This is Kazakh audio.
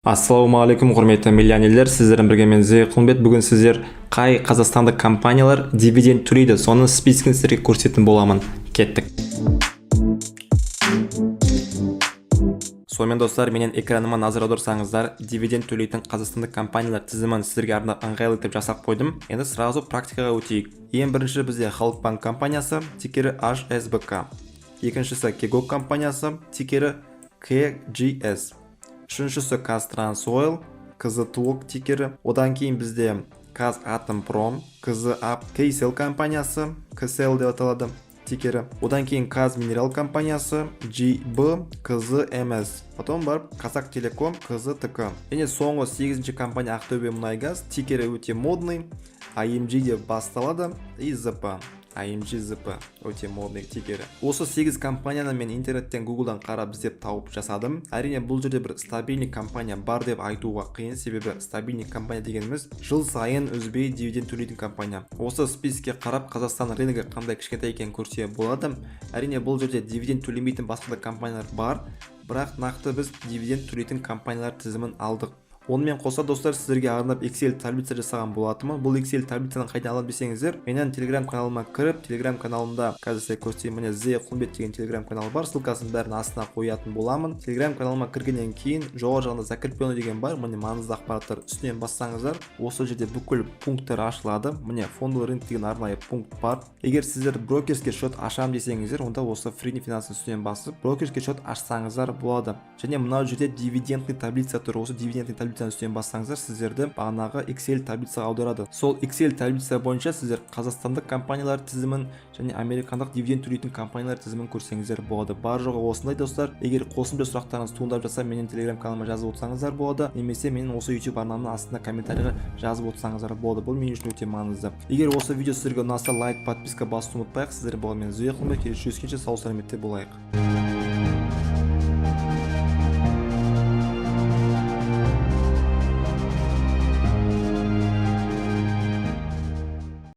Ассалаумағалейкум құрметті миллионерлер, сіздермен бірге мен Зейқұлбет. Бүгін сіздер қай қазақстандық компаниялар дивиденд төлейді, соның спискін сіздерге көрсететін боламын. Кеттік. Сонымен достар, менен экраныма назар аударсаңыздар, дивиденд төлейтін қазақстандық компаниялар тізімін сіздерге арнап ыңғайлы етіп жасап қойдым. Енді сразу практикаға өтейік. Ең бірінші бізде Халықбанк компаниясы, тикері HSBK. Екіншісі Кегок компаниясы, тикері KGS. Үшіншісі Казтрансойл, КЗТОК тикері. Одан кейін бізде Казатомпром, КЗАП, Кейсел компаниясы, КСЛ деп аталады тикері. Одан кейін Казминерал компаниясы, GB, КЗМС. Потом барып Казақтелеком, КЗТК. Және соңғы 8-ші компания Ақтөбемұнайгаз, тикері өте модный, AMG деп басталады, и ЗП. AMG ZP өте модный тикері. Осы 8 компанияны мен интернеттен Google'дан қарап іздеп тауып жасадым. Әрине бұл жерде бір стабильный компания бар деп айтуға қиын, себебі стабильный компания дегеніміз жыл сайын үзбей дивиденд төлейтін компания. Осы списке қарап Қазақстан рыногы қандай кішкентай екенін көрсе болады. Әрине бұл жерде дивиденд төлемейтін басқа да компаниялар бар, бірақ нақты біз дивиденд төлейтін компаниялар тізімін алдық. Онымен қоса достар, сіздерге арнап Excel таблица жасаған болатымын. Бұл Excel таблицаны қайдан алып десеңіздер, менің Telegram каналыма кіріп, Telegram каналымда қазір сіздерге көрсетейін, міне Зейқұлбет деген Telegram каналы бар. Ссылкасын бәрін астына қоятын боламын. Telegram каналыма кіргеннен кейін жоғары жағында закрепленный деген бар. Міне маңызды ақпараттар үстінен бассаңыздар, осы жерде бүкіл пункттар ашылады. Міне фондовый рынок деген арнайы пункт бар. Егер сіздер брокерский счет ашам десеңіздер, онда осы Free Finance үстінен басып, брокерский счет ашсаңыздар болады. Және мынау жерде дивидендный таблица тұр. Осы дивидендный таблица үстінен бассаңыздар, сіздерді бағанағы Excel таблицаға аударады. Сол Excel таблица бойынша сіздер қазақстандық компаниялар тізімін және американдық дивиденд төлейтін компаниялар тізімін көрсеңіздер болады. Бар жоғы осындай достар. Егер қосымша сұрақтарыңыз туындап жатса, менің Telegram каналыма жазып отырсаңыздар болады, немесе менің осы YouTube арнамның астына комментарийға жазып отырсаңыздар болады. Бұл мен үшін өте маңызды. Егер осы видео сіздерге ұнаса, лайк, подписка басуды ұмытпайық. Сіздер болған мен Зейқұлбет. Келесі жүздескенше сау сәлеметте болайық.